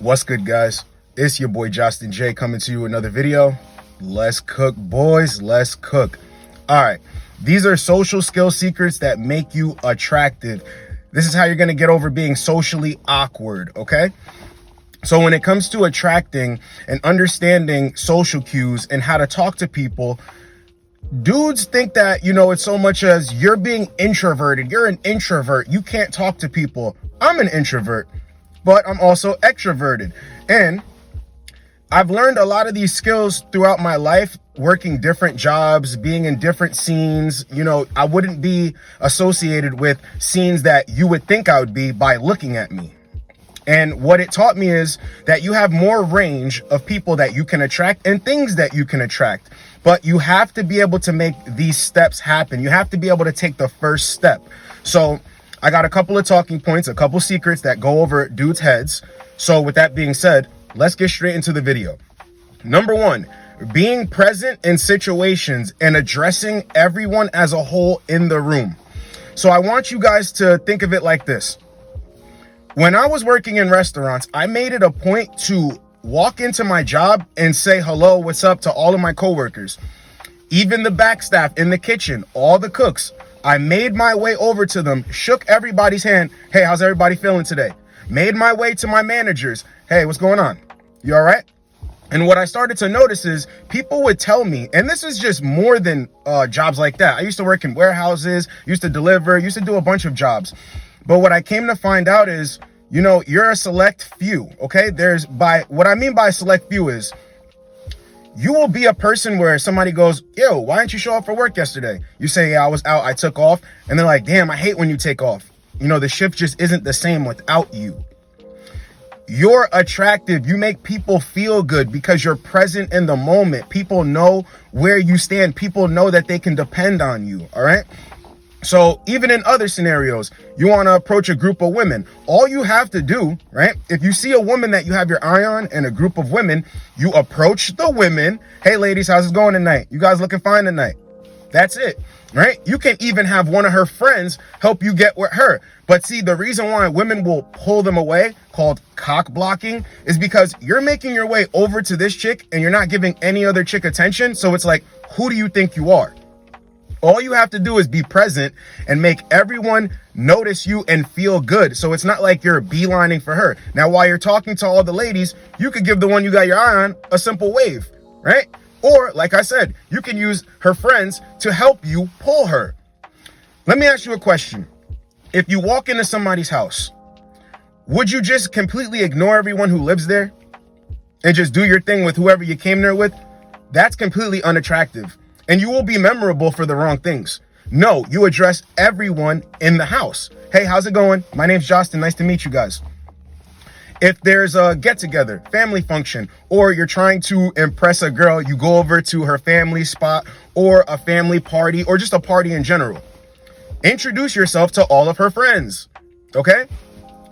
What's good, guys? It's your boy Justin J coming to you with another video. Let's cook, boys. Let's cook. All right, these are social skill secrets that make you attractive. This is how you're gonna get over being socially awkward, okay? So when it comes to attracting and understanding social cues and how to talk to people, dudes think that, it's so much as you're being introverted. You're an introvert. You can't talk to people. I'm an introvert, but I'm also extroverted. And I've learned a lot of these skills throughout my life, working different jobs, being in different scenes. I wouldn't be associated with scenes that you would think I would be by looking at me. And what it taught me is that you have more range of people that you can attract and things that you can attract. But you have to be able to make these steps happen. You have to be able to take the first step. So I got a couple of talking points, a couple secrets that go over dudes' heads. So with that being said, let's get straight into the video. Number one, being present in situations and addressing everyone as a whole in the room. So I want you guys to think of it like this. When I was working in restaurants, I made it a point to walk into my job and say hello, what's up to all of my coworkers, even the back staff in the kitchen, all the cooks. I made my way over to them, shook everybody's hand. Hey, how's everybody feeling today? Made my way to my managers. Hey, what's going on? You all right? And what I started to notice is people would tell me, and this is just more than jobs like that. I used to work in warehouses, used to deliver, used to do a bunch of jobs. But what I came to find out is, you're a select few, okay? What I mean by select few is, you will be a person where somebody goes, yo, why didn't you show up for work yesterday? You say, yeah, I was out, I took off. And they're like, damn, I hate when you take off. The shift just isn't the same without you. You're attractive. You make people feel good because you're present in the moment. People know where you stand. People know that they can depend on you, all right? So even in other scenarios, you want to approach a group of women. All you have to do, right? If you see a woman that you have your eye on and a group of women, you approach the women. Hey, ladies, how's it going tonight? You guys looking fine tonight? That's it, right? You can even have one of her friends help you get with her. But see, the reason why women will pull them away, called cock blocking, is because you're making your way over to this chick and you're not giving any other chick attention. So it's like, who do you think you are? All you have to do is be present and make everyone notice you and feel good. So it's not like you're beelining for her. Now, while you're talking to all the ladies, you could give the one you got your eye on a simple wave, right? Or, like I said, you can use her friends to help you pull her. Let me ask you a question. If you walk into somebody's house, would you just completely ignore everyone who lives there and just do your thing with whoever you came there with? That's completely unattractive. And you will be memorable for the wrong things. No, you address everyone in the house. Hey, how's it going? My name's Justin. Nice to meet you guys. If there's a get-together, family function, or you're trying to impress a girl, you go over to her family spot or a family party or just a party in general. Introduce yourself to all of her friends, okay?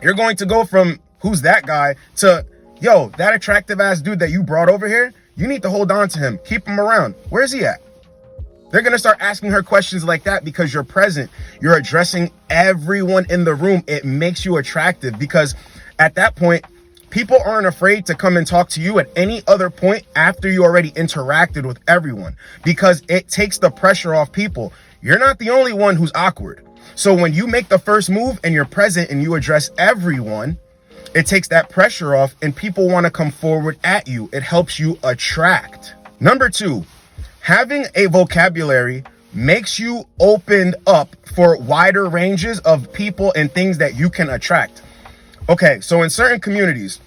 You're going to go from who's that guy to, yo, that attractive ass dude that you brought over here, you need to hold on to him. Keep him around. Where's he at? They're going to start asking her questions like that because you're present. You're addressing everyone in the room. It makes you attractive because at that point, people aren't afraid to come and talk to you at any other point after you already interacted with everyone because it takes the pressure off people. You're not the only one who's awkward. So when you make the first move and you're present and you address everyone, it takes that pressure off and people want to come forward at you. It helps you attract. Number two, having a vocabulary makes you opened up for wider ranges of people and things that you can attract. Okay, so in certain communities,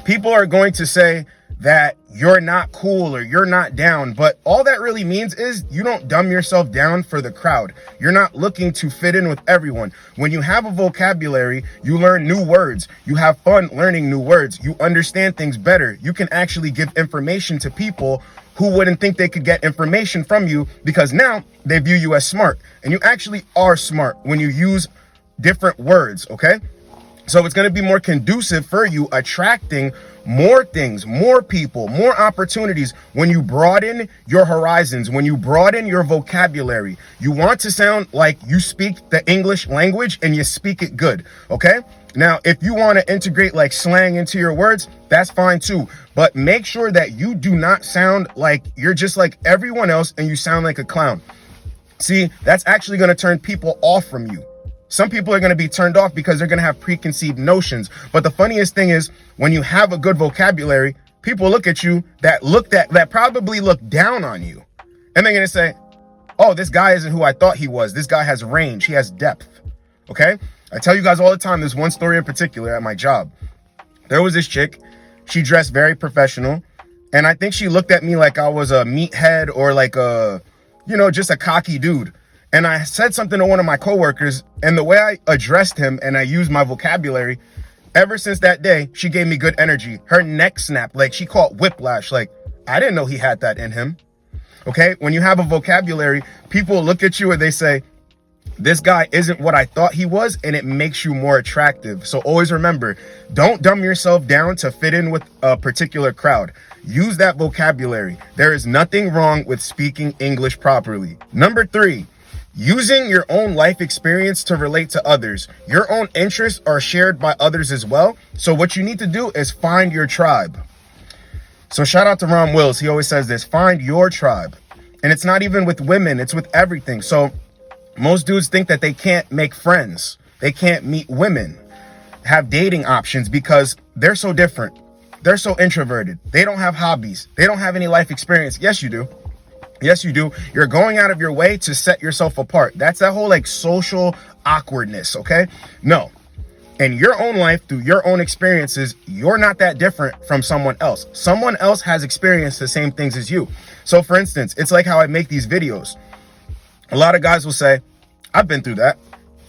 people are going to say that you're not cool or you're not down, but all that really means is you don't dumb yourself down for the crowd. You're not looking to fit in with everyone. When you have a vocabulary, you learn new words. You have fun learning new words. You understand things better. You can actually give information to people who wouldn't think they could get information from you because now they view you as smart. And you actually are smart when you use different words, okay? So it's going to be more conducive for you attracting more things, more people, more opportunities when you broaden your horizons, when you broaden your vocabulary. You want to sound like you speak the English language and you speak it good, okay? Now, if you want to integrate like slang into your words, that's fine too. But make sure that you do not sound like you're just like everyone else and you sound like a clown. See, that's actually going to turn people off from you. Some people are going to be turned off because they're going to have preconceived notions. But the funniest thing is when you have a good vocabulary, people look at you that probably look down on you. And they're going to say, oh, this guy isn't who I thought he was. This guy has range. He has depth. Okay. I tell you guys all the time, there's one story in particular at my job. There was this chick, she dressed very professional. And I think she looked at me like I was a meathead or like a, just a cocky dude. And I said something to one of my coworkers, and the way I addressed him and I used my vocabulary, ever since that day, she gave me good energy. Her neck snapped, like she caught whiplash. Like, I didn't know he had that in him. Okay. When you have a vocabulary, people look at you and they say, this guy isn't what I thought he was, and it makes you more attractive. So always remember, don't dumb yourself down to fit in with a particular crowd. Use that vocabulary. There is nothing wrong with speaking English properly. Number 3, using your own life experience to relate to others. Your own interests are shared by others as well. So what you need to do is find your tribe. So shout out to Ron Wills. He always says this, find your tribe. And it's not even with women, it's with everything. So most dudes think that they can't make friends. They can't meet women, have dating options because they're so different. They're so introverted. They don't have hobbies. They don't have any life experience. Yes, you do. Yes, you do. You're going out of your way to set yourself apart. That's that whole like social awkwardness, okay? No. In your own life, through your own experiences, you're not that different from someone else. Someone else has experienced the same things as you. So for instance, it's like how I make these videos. A lot of guys will say, I've been through that.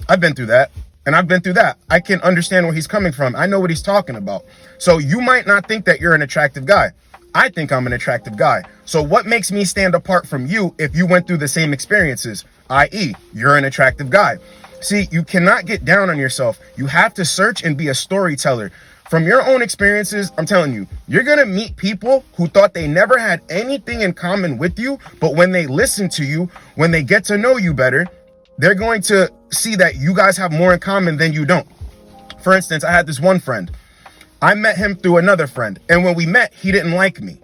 I've been through that. And I've been through that. I can understand where he's coming from. I know what he's talking about. So you might not think that you're an attractive guy. I think I'm an attractive guy. So what makes me stand apart from you if you went through the same experiences, i.e., you're an attractive guy? See, you cannot get down on yourself. You have to search and be a storyteller. From your own experiences, I'm telling you, you're going to meet people who thought they never had anything in common with you. But when they listen to you, when they get to know you better, they're going to see that you guys have more in common than you don't. For instance, I had this one friend. I met him through another friend. And when we met, he didn't like me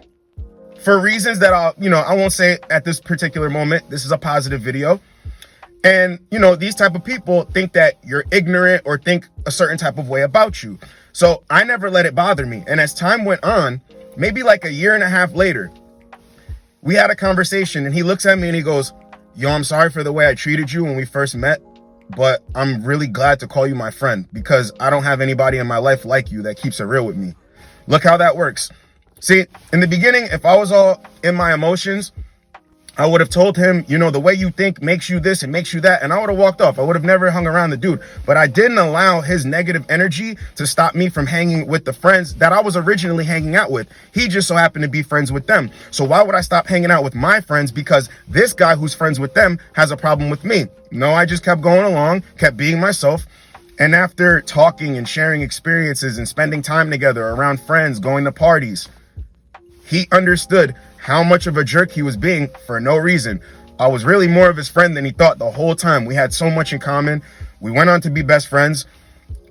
for reasons that I won't say at this particular moment. This is a positive video. And, these type of people think that you're ignorant or think a certain type of way about you. So I never let it bother me. And as time went on, maybe like a year and a half later, we had a conversation and he looks at me and he goes, yo, I'm sorry for the way I treated you when we first met, but I'm really glad to call you my friend because I don't have anybody in my life like you that keeps it real with me. Look how that works. See, in the beginning, if I was all in my emotions, I would have told him, the way you think makes you this and makes you that. And I would have walked off. I would have never hung around the dude. But I didn't allow his negative energy to stop me from hanging with the friends that I was originally hanging out with. He just so happened to be friends with them. So why would I stop hanging out with my friends because this guy who's friends with them has a problem with me? No, I just kept going along, kept being myself. And after talking and sharing experiences and spending time together around friends, going to parties, he understood how much of a jerk he was being for no reason. I was really more of his friend than he thought the whole time. We had so much in common. We went on to be best friends.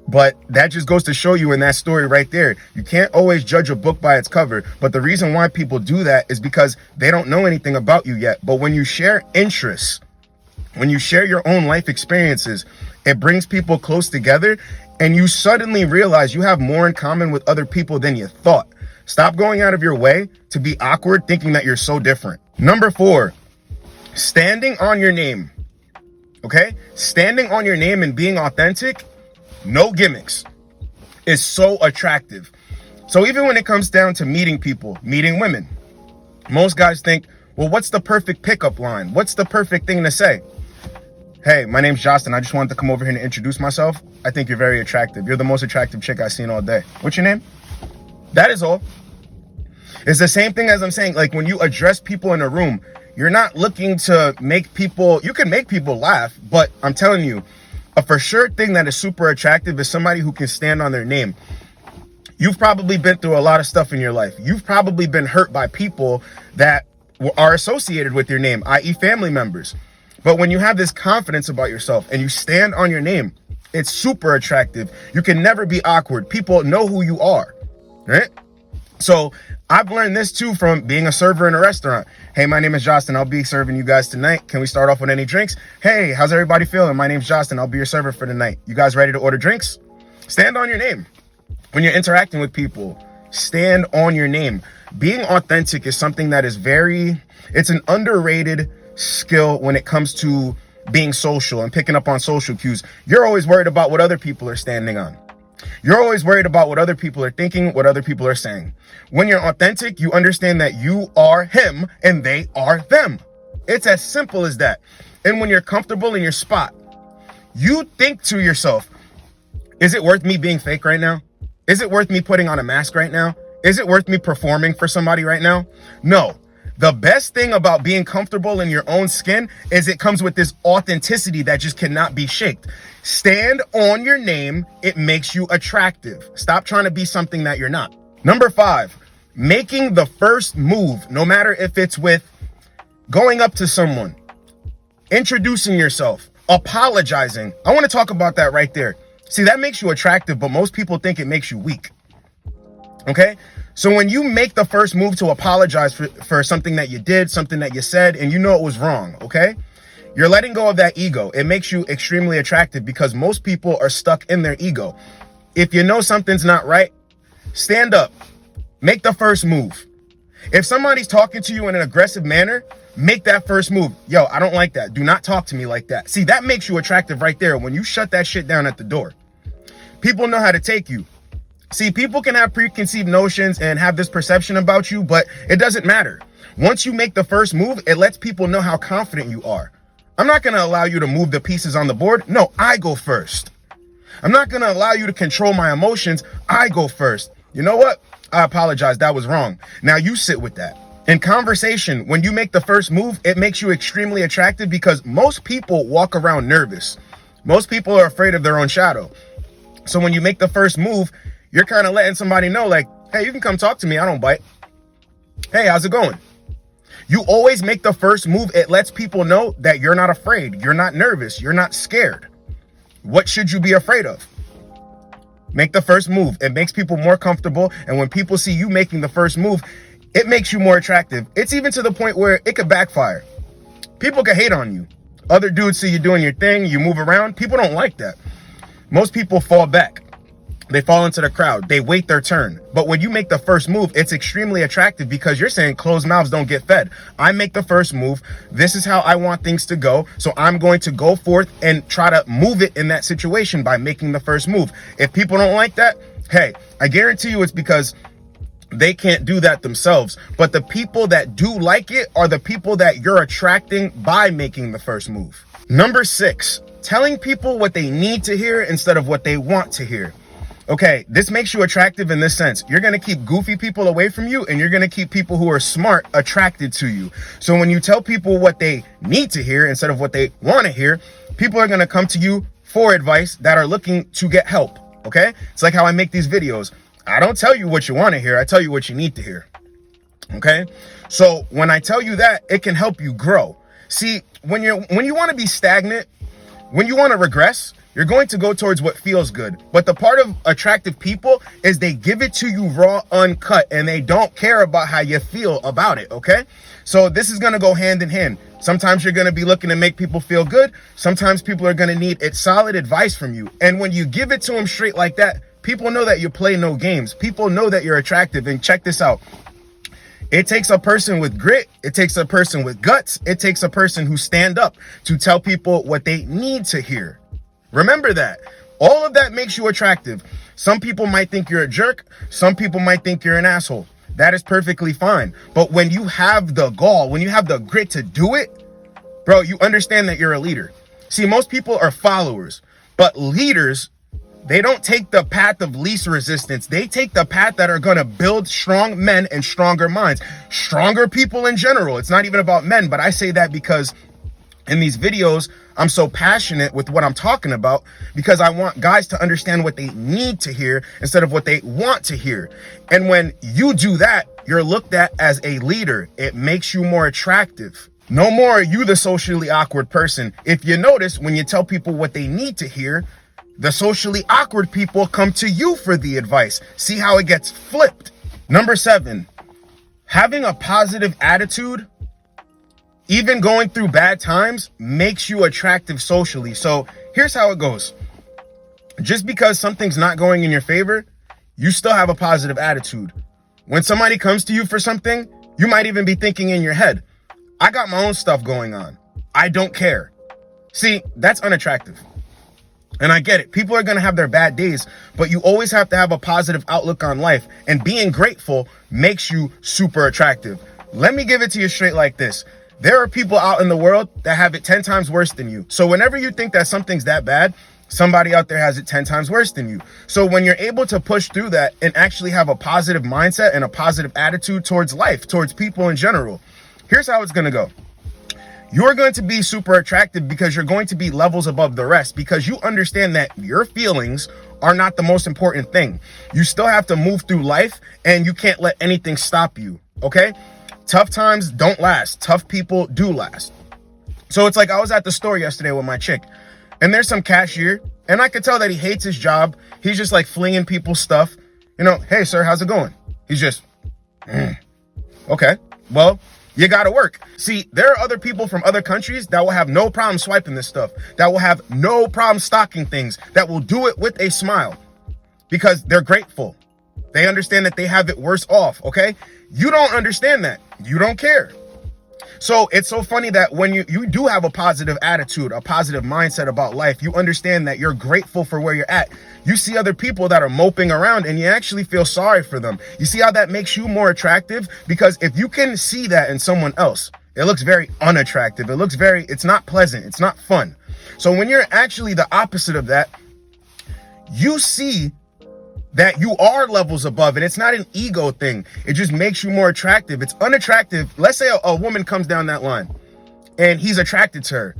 But that just goes to show you in that story right there. You can't always judge a book by its cover. But the reason why people do that is because they don't know anything about you yet. But when you share interests, when you share your own life experiences, it brings people close together and you suddenly realize you have more in common with other people than you thought. Stop going out of your way to be awkward thinking that you're so different. Number 4, standing on your name. Okay? Standing on your name and being authentic, no gimmicks, is so attractive. So even when it comes down to meeting people, meeting women, most guys think, well, what's the perfect pickup line? What's the perfect thing to say? Hey, my name's Justin. I just wanted to come over here and introduce myself. I think you're very attractive. You're the most attractive chick I've seen all day. What's your name? That is all. It's the same thing as I'm saying, like when you address people in a room, you're not looking to make people, you can make people laugh, but I'm telling you, a for sure thing that is super attractive is somebody who can stand on their name. You've probably been through a lot of stuff in your life. You've probably been hurt by people that are associated with your name, i.e. family members. But when you have this confidence about yourself and you stand on your name, It's super attractive. You can never be awkward. People know who you are, right? So I've learned this too from being a server in a restaurant. Hey, my name is Justin. I'll be serving you guys tonight. Can we start off with any drinks? Hey, how's everybody feeling? My name's Justin. I'll be your server for the night. You guys ready to order drinks? Stand on your name. When you're interacting with people, stand on your name. Being authentic is something that is it's an underrated skill when it comes to being social and picking up on social cues. You're always worried about what other people are standing on. You're always worried about what other people are thinking, what other people are saying. When you're authentic, you understand that you are him and they are them. It's as simple as that. And when you're comfortable in your spot, you think to yourself, is it worth me being fake right now? Is it worth me putting on a mask right now? Is it worth me performing for somebody right now? No. The best thing about being comfortable in your own skin is it comes with this authenticity that just cannot be shaked. Stand on your name. It makes you attractive. Stop trying to be something that you're not. Number 5, making the first move, no matter if it's with going up to someone, introducing yourself, apologizing. I want to talk about that right there. See, that makes you attractive, but most people think it makes you weak. Okay? So when you make the first move to apologize for something that you did, something that you said, and you know it was wrong, okay? You're letting go of that ego. It makes you extremely attractive because most people are stuck in their ego. If you know something's not right, stand up. Make the first move. If somebody's talking to you in an aggressive manner, make that first move. Yo, I don't like that. Do not talk to me like that. See, that makes you attractive right there when you shut that shit down at the door. People know how to take you. See, people can have preconceived notions and have this perception about you, but it doesn't matter. Once you make the first move, it lets people know how confident you are. I'm not going to allow you to move the pieces on the board. No, I go first. I'm not going to allow you to control my emotions. I go first. You know what? I apologize. That was wrong. Now you sit with that. In conversation, when you make the first move, it makes you extremely attractive because most people walk around nervous. Most people are afraid of their own shadow. So when you make the first move, you're kind of letting somebody know, like, hey, you can come talk to me. I don't bite. Hey, how's it going? You always make the first move. It lets people know that you're not afraid. You're not nervous. You're not scared. What should you be afraid of? Make the first move. It makes people more comfortable. And when people see you making the first move, it makes you more attractive. It's even to the point where it could backfire. People can hate on you. Other dudes see you doing your thing. You move around. People don't like that. Most people fall back. They fall into the crowd. They wait their turn. But when you make the first move, it's extremely attractive because you're saying closed mouths don't get fed. I make the first move. This is how I want things to go. So I'm going to go forth and try to move it in that situation by making the first move. If people don't like that, hey, I guarantee you it's because they can't do that themselves. But the people that do like it are the people that you're attracting by making the first move. Number 6, telling people what they need to hear instead of what they want to hear. Okay, this makes you attractive in this sense. You're going to keep goofy people away from you and you're going to keep people who are smart attracted to you. So when you tell people what they need to hear instead of what they want to hear, people are going to come to you for advice that are looking to get help. Okay, it's like how I make these videos. I don't tell you what you want to hear. I tell you what you need to hear. Okay, so when I tell you that, it can help you grow. See, when you want to be stagnant, when you want to regress, you're going to go towards what feels good. But the part of attractive people is they give it to you raw, uncut, and they don't care about how you feel about it, okay? So this is going to go hand in hand. Sometimes you're going to be looking to make people feel good. Sometimes people are going to need solid advice from you. And when you give it to them straight like that, people know that you play no games. People know that you're attractive. And check this out. It takes a person with grit. It takes a person with guts. It takes a person who stand up to tell people what they need to hear. Remember that. All of that makes you attractive. Some people might think you're a jerk. Some people might think you're an asshole. That is perfectly fine. But when you have the gall, when you have the grit to do it, bro, you understand that you're a leader. See, most people are followers, but leaders, they don't take the path of least resistance. They take the path that are going to build strong men and stronger minds, stronger people in general. It's not even about men, but I say that because in these videos, I'm so passionate with what I'm talking about because I want guys to understand what they need to hear instead of what they want to hear. And when you do that, you're looked at as a leader. It makes you more attractive. No more are you the socially awkward person. If you notice, when you tell people what they need to hear, The socially awkward people come to you for the advice. See how it gets flipped. Number 7, having a positive attitude, even going through bad times, makes you attractive socially. So here's how it goes. Just because something's not going in your favor, you still have a positive attitude. When somebody comes to you for something, you might even be thinking in your head, I got my own stuff going on. I don't care. See, that's unattractive. And I get it. People are going to have their bad days, but you always have to have a positive outlook on life. And being grateful makes you super attractive. Let me give it to you straight like this. There are people out in the world that have it 10 times worse than you. So whenever you think that something's that bad, somebody out there has it 10 times worse than you. So when you're able to push through that and actually have a positive mindset and a positive attitude towards life, towards people in general, here's how it's going to go. You're going to be super attractive because you're going to be levels above the rest, because you understand that your feelings are not the most important thing. You still have to move through life and you can't let anything stop you. Okay? Tough times don't last. Tough people do last. So it's like I was at the store yesterday with my chick, and there's some cashier, and I could tell that he hates his job. He's just like flinging people's stuff. You know, hey, sir, how's it going? He's just, okay, well, you gotta work. See, there are other people from other countries that will have no problem swiping this stuff, that will have no problem stocking things, that will do it with a smile because they're grateful. They understand that they have it worse off, okay? You don't understand that. You don't care. So it's so funny that when you do have a positive attitude, a positive mindset about life, you understand that you're grateful for where you're at. You see other people that are moping around and you actually feel sorry for them. You see how that makes you more attractive? Because if you can see that in someone else, it looks very unattractive. It's not pleasant. It's not fun. So when you're actually the opposite of that, you see that you are levels above, and it's not an ego thing. It just makes you more attractive. It's unattractive. Let's say a woman comes down that line and he's attracted to her.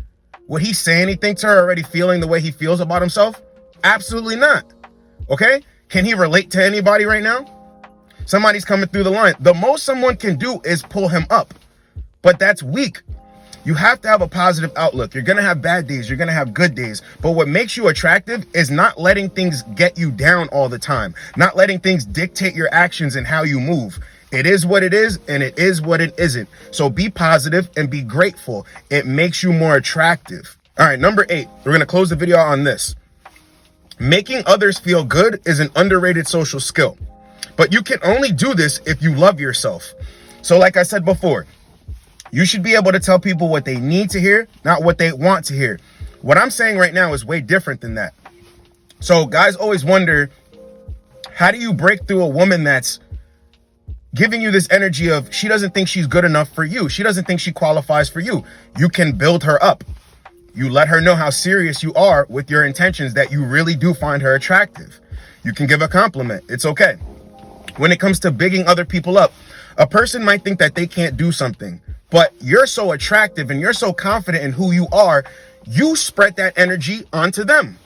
Would he say anything to her already feeling the way he feels about himself? Absolutely not. Okay? Can he relate to anybody right now? Somebody's coming through the line. The most someone can do is pull him up, but that's weak. You have to have a positive outlook. You're going to have bad days. You're going to have good days. But what makes you attractive is not letting things get you down all the time, not letting things dictate your actions and how you move. It is what it is, and it is what it isn't. So be positive and be grateful. It makes you more attractive. All right, number 8, we're going to close the video on this. Making others feel good is an underrated social skill, but you can only do this if you love yourself. So like I said before, you should be able to tell people what they need to hear, not what they want to hear. What I'm saying right now is way different than that. So guys always wonder, how do you break through a woman that's giving you this energy of she doesn't think she's good enough for you? She doesn't think she qualifies for you. You can build her up. You let her know how serious you are with your intentions, that you really do find her attractive. You can give a compliment. It's okay. When it comes to bigging other people up, a person might think that they can't do something, but you're so attractive and you're so confident in who you are, you spread that energy onto them.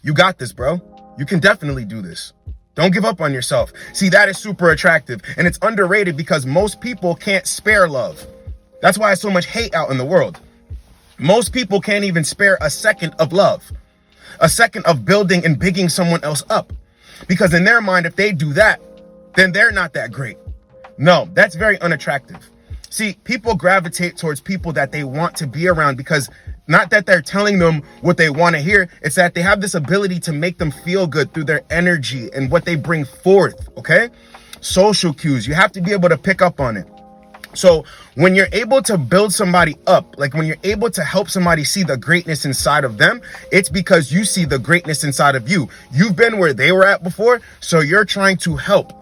You got this, bro. You can definitely do this. Don't give up on yourself. See, that is super attractive, and it's underrated because most people can't spare love. That's why there's so much hate out in the world. Most people can't even spare a second of love, a second of building and bigging someone else up, because in their mind, if they do that, then they're not that great. No, that's very unattractive. See, people gravitate towards people that they want to be around, because not that they're telling them what they want to hear, it's that they have this ability to make them feel good through their energy and what they bring forth, okay? Social cues, you have to be able to pick up on it. So when you're able to build somebody up, like when you're able to help somebody see the greatness inside of them, it's because you see the greatness inside of you. You've been where they were at before, so you're trying to help.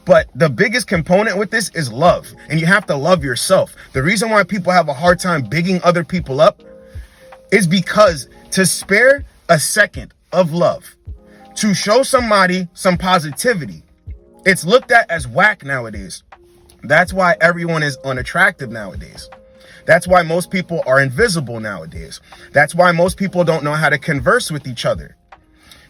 But the biggest component with this is love, and you have to love yourself. The reason why people have a hard time bigging other people up is because to spare a second of love, to show somebody some positivity, it's looked at as whack nowadays. That's why everyone is unattractive nowadays. That's why most people are invisible nowadays. That's why most people don't know how to converse with each other,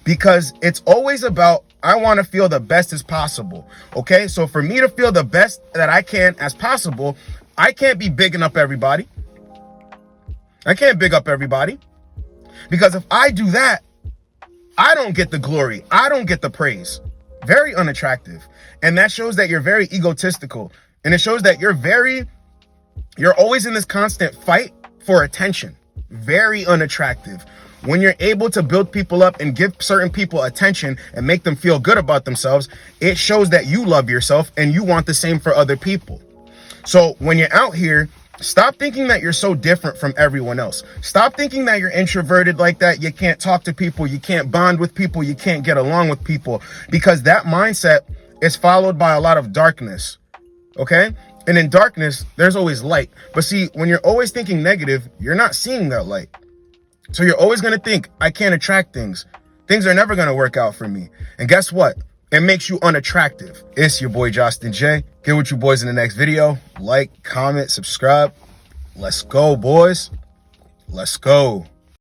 because it's always about, I want to feel the best as possible. Okay, so for me to feel the best that I can as possible, I can't be bigging up everybody. I can't big up everybody, because if I do that, I don't get the glory. I don't get the praise. Very unattractive. And that shows that you're very egotistical. And it shows that you're always in this constant fight for attention. Very unattractive. When you're able to build people up and give certain people attention and make them feel good about themselves, it shows that you love yourself and you want the same for other people. So when you're out here, stop thinking that you're so different from everyone else. Stop thinking that you're introverted like that. You can't talk to people. You can't bond with people. You can't get along with people, because that mindset is followed by a lot of darkness. Okay? And in darkness, there's always light. But see, when you're always thinking negative, you're not seeing that light. So you're always going to think, I can't attract things. Things are never going to work out for me. And guess what? It makes you unattractive. It's your boy, Justin J. Get with you boys in the next video. Like, comment, subscribe. Let's go, boys. Let's go.